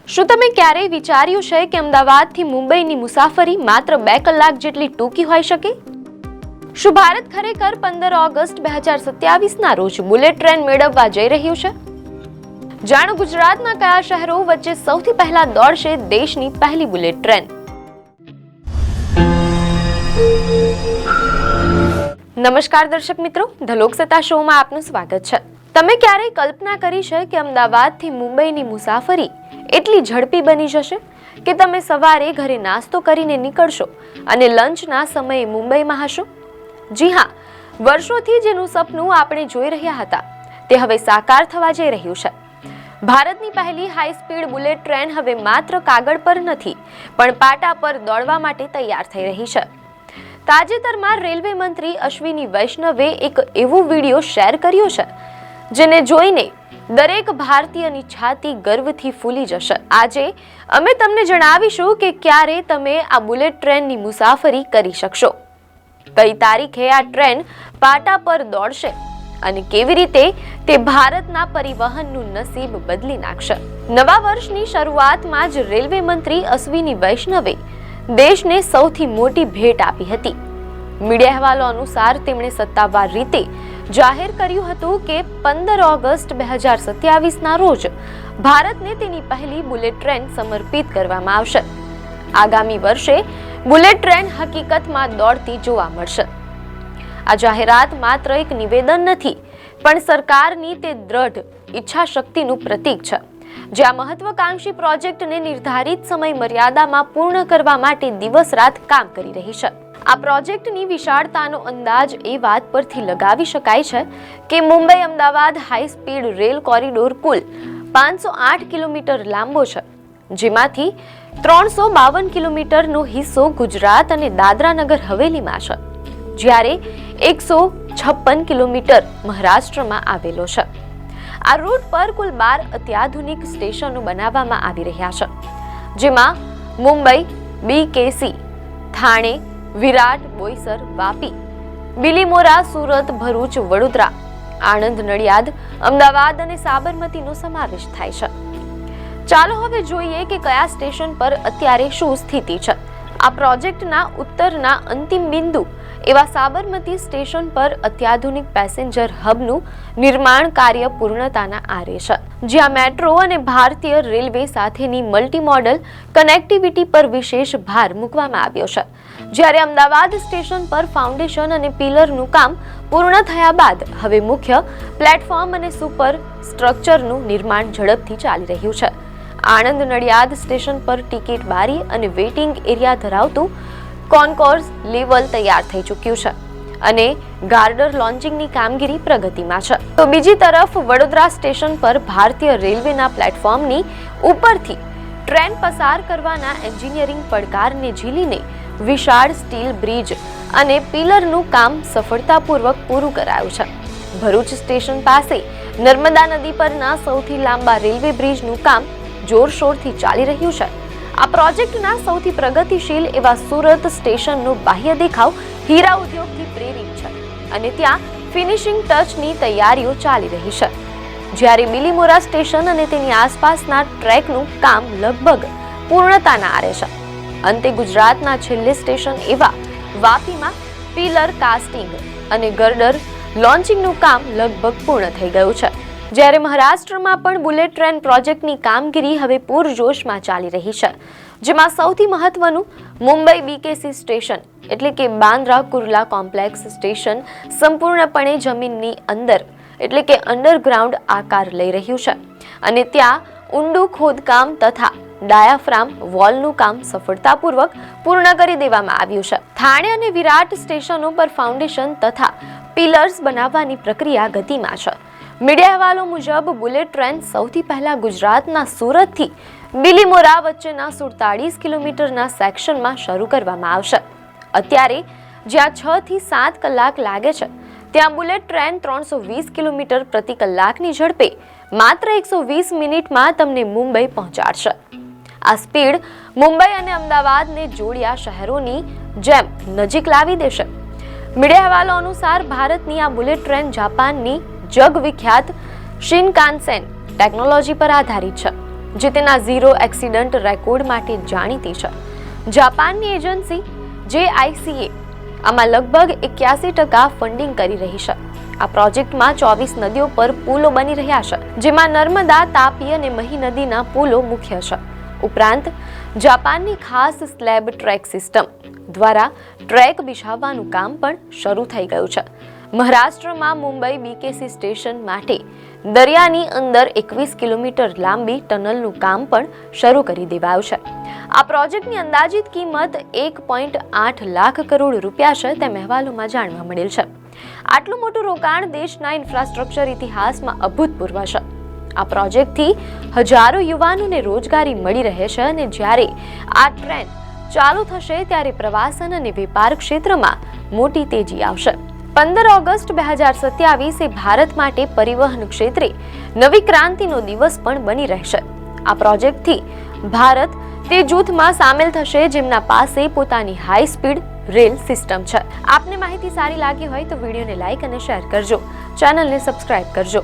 શું તમે ક્યારેય વિચાર્યું છે કે અમદાવાદથી મુંબઈની મુસાફરી માત્ર 2 કલાક જેટલી ટૂંકી હોઈ શકે? શું ભારત ખરેખર 15 ઓગસ્ટ 2027 ના રોજ બુલેટ ટ્રેન મેળવવા જઈ રહ્યું છે? જાણો ગુજરાતના કયા શહેરો વચ્ચે સૌથી પહેલા દોડશે દેશની પહેલી બુલેટ ટ્રેન. નમસ્કાર દર્શક મિત્રો, ધ લોકસત્તા શોમાં આપનું સ્વાગત છે. તમે ક્યારેય કલ્પના કરી છે કે અમદાવાદથી મુંબઈની મુસાફરી એટલી ઝડપી બની જશે કે તમે સવારે ઘરે નાસ્તો કરીને નીકળશો અને લંચના સમયે મુંબઈમાં હશો? જી હા, વર્ષોથી જેનું સપનું આપણે જોઈ રહ્યા હતા તે હવે સાકાર થવા જઈ રહ્યું છે. ભારતની પહેલી હાઈ સ્પીડ બુલેટ ટ્રેન હવે માત્ર કાગળ પર નથી પણ પાટા પર દોડવા માટે તૈયાર થઈ રહી છે. તાજેતરમાં રેલવે મંત્રી અશ્વિની વૈષ્ણવે એક એવો વિડીયો શેર કર્યો છે જેને જોઈને દરેક ભારતીયની છાતી ગર્વથી ફૂલી જશે. આજે અમે તમને જણાવીશું કે ક્યારે તમે આ બુલેટ ટ્રેનની મુસાફરી કરી શકશો, કઈ તારીખે આ ટ્રેન પાટા પર દોડશે અને કેવી રીતે તે ભારતના પરિવહનનું નસીબ બદલી નાખશે. નવા વર્ષની શરૂઆતમાં જ રેલવે મંત્રી અશ્વિની વૈષ્ણવે દેશને સૌથી મોટી ભેટ આપી હતી. મીડિયા અહેવાલો અનુસાર તેમણે સત્તાવાર રીતે જાહેર કર્યું હતું કે 15 ઓગસ્ટ 2027ના રોજ ભારતને તેની પહેલી બુલેટ ટ્રેન સમર્પિત કરવામાં આવશે. આગામી વર્ષે બુલેટ ટ્રેન હકીકતમાં દોડતી જોવા મળશે. આ જાહેરાત માત્ર એક નિવેદન નથી પણ સરકારની તે દ્રઢ ઈચ્છા શક્તિનું પ્રતીક છે, જે આ મહત્વકાંક્ષી પ્રોજેક્ટને નિર્ધારિત સમય મર્યાદામાં પૂર્ણ કરવા માટે દિવસ રાત કામ કરી રહી છે. આ પ્રોજેક્ટની વિશાળતાનો અંદાજ એ વાત પરથી લગાવી શકાય છે કે Mumbai Ahmedabad high speed rail corridor કુલ 508 કિલોમીટર લાંબો છે, જેમાંથી 352 કિલોમીટરનો હિસ્સો ગુજરાત અને દાદરા નગર હવેલીમાં છે, જ્યારે 156 કિલોમીટર મહારાષ્ટ્રમાં આવેલો છે. આ રૂટ પર કુલ 12 અત્યાધુનિક સ્ટેશનો બનાવવામાં આવી રહ્યા છે, જેમાં મુંબઈ, બીકેસી, થાણે, વિરાટ, બોઈસર, વાપી, બિલીમોરા, સુરત, ભરૂચ, વડોદરા, આણંદ, નડિયાદ, અમદાવાદ અને સાબરમતીનો સમાવેશ થાય છે. ચાલો હવે જોઈએ કે કયા સ્ટેશન પર અત્યારે શું સ્થિતિ છે. આ પ્રોજેક્ટના ઉત્તરના અંતિમ બિંદુ એવા સાબરમતી સ્ટેશન પર અત્યાધુનિક પેસેન્જર હબનું નિર્માણ કાર્ય પૂર્ણતાના આરે છે, જ્યાં મેટ્રો અને ભારતીય રેલવે સાથેની મલ્ટીમોડલ કનેક્ટિવિટી પર વિશેષ ભાર મૂકવામાં આવ્યો છે. જ્યારે અમદાવાદ સ્ટેશન પર ફાઉન્ડેશન અને પિલરનું કામ પૂર્ણ થયા બાદ હવે મુખ્ય પ્લેટફોર્મ અને સુપર સ્ટ્રક્ચરનું નિર્માણ ઝડપથી ચાલી રહ્યું છે. આણંદ નડિયાદ સ્ટેશન પર ટિકિટ બારી અને વેઇટિંગ એરિયા ધરાવતું કોન્કોર્સ લેવલ તૈયાર થઈ ચૂક્યું છે અને ગાર્ડર લોન્ચિંગની કામગીરી પ્રગતિમાં છે. તો બીજી તરફ વડોદરા સ્ટેશન પર ભારતીય રેલવેના પ્લેટફોર્મની ઉપરથી ટ્રેન પસાર કરવાના એન્જિનિયરિંગ પડકારને ઝીલીને વિશાળ સ્ટીલ બ્રિજ અને પિલરનું કામ સફળતાપૂર્વક પૂરું કરાયું છે. ભરૂચ સ્ટેશન પાસે નર્મદા નદી પરના સૌથી લાંબા રેલવે બ્રિજનું કામ જોરશોરથી ચાલી રહ્યું છે. આ પ્રોજેક્ટના સૌથી પ્રગતિશીલ એવા સુરત સ્ટેશનનો બાહ્ય દેખાવ હીરા ઉદ્યોગથી પ્રેરિત છે અને ત્યાં ફિનિશિંગ ટચની તૈયારીઓ ચાલી રહી છે, જ્યારે બિલીમોરા સ્ટેશન અને તેની આસપાસના ટ્રેકનું કામ લગભગ પૂર્ણતાના આરે છે. અંતે ગુજરાતના છેલ્લે સ્ટેશન એવા વાપીમાં પિલર કાસ્ટિંગ અને ગર્ડર લોન્ચિંગનું કામ લગભગ પૂર્ણ થઈ ગયું છે, જ્યારે મહારાષ્ટ્રમાં પણ બુલેટ ટ્રેન પ્રોજેક્ટની કામગીરી હવે પૂરજોશમાં ચાલી રહી છે, જેમાં સૌથી મહત્વનું મુંબઈ બીકેસી સ્ટેશન એટલે કે બાંદ્રા કુર્લા કોમ્પ્લેક્સ સ્ટેશન સંપૂર્ણપણે જમીનની અંદર એટલે કે અંડરગ્રાઉન્ડ આકાર લઈ રહ્યું છે અને ત્યાં ઊંડું ખોદકામ તથા ડાયાફ્રામ વોલનું કામ સફળતાપૂર્વક પૂર્ણ કરી દેવામાં આવ્યું છે. થાણે અને વિરાટ સ્ટેશનો પર ફાઉન્ડેશન તથા પિલર્સ બનાવવાની પ્રક્રિયા ગતિમાં છે. મીડિયા અહેવાલો મુજબ બુલેટ ટ્રેન સૌથી પહેલા ગુજરાતના સુરતથી બિલીમોરા વચ્ચેના 47 કિલોમીટરના સેક્શનમાં શરૂ કરવામાં આવશે. અત્યારે જ્યાં 6 થી 7 કલાક લાગે છે, ત્યાં બુલેટ ટ્રેન 320 કિલોમીટર પ્રતિ કલાકની ઝડપે માત્ર 120 મિનિટમાં તમને મુંબઈ પહોંચાડશે. આ સ્પીડ મુંબઈ અને અમદાવાદને જોડ્યા શહેરોની જેમ નજીક લાવી દેશે. મીડિયા અહેવાલો અનુસાર ભારતની આ બુલેટ ટ્રેન જાપાનની જગવિખ્યાત શિનકાનસેન ટેકનોલોજી પર આધારિત છે જે તેના ઝીરો એક્સિડન્ટ રેકોર્ડ માટે જાણીતી છે. જાપાનની એજન્સી JICA આમાં લગભગ 81% ફંડિંગ કરી રહી છે. આ પ્રોજેક્ટમાં 24 નદીઓ પર પુલો બની રહ્યા છે, જેમાં નર્મદા, તાપી અને મહી નદીના પુલો મુખ્ય છે. ઉપરાંત જાપાનની ખાસ સ્લેબ ટ્રેક સિસ્ટમ દ્વારા ટ્રેક બિછાવવાનું કામ પણ શરૂ થઈ ગયું છે. મહારાષ્ટ્રમાં મુંબઈ BKC સ્ટેશન માટે દરિયાની અંદર 21 કિલોમીટર લાંબી ટનલનું કામ પણ શરૂ કરી દેવાયું છે. આ પ્રોજેક્ટની અંદાજિત કિંમત 1.8 લાખ કરોડ રૂપિયા છે તેમ અહેવાલોમાં જાણવા મળેલ છે. આટલું મોટું રોકાણ દેશના ઇન્ફ્રાસ્ટ્રક્ચર ઇતિહાસમાં અભૂતપૂર્વ છે. આ પ્રોજેક્ટથી હજારો યુવાનોને રોજગારી મળી રહે છે અને જ્યારે આ ટ્રેન ચાલુ થશે ત્યારે પ્રવાસન અને વેપાર ક્ષેત્રમાં મોટી તેજી આવશે. 15 ઓગસ્ટ 2027 એ ભારત માટે પરિવહન ક્ષેત્રે નવી ક્રાંતિનો દિવસ પણ બની રહેશે. આ પ્રોજેક્ટથી ભારત તે જૂથમાં સામેલ થશે જેમના પાસે પોતાની હાઈ સ્પીડ રેલ સિસ્ટમ છે. આપને માહિતી સારી લાગી હોય તો વિડીયોને લાઈક અને શેર કરજો, ચેનલને સબસ્ક્રાઇબ કરજો.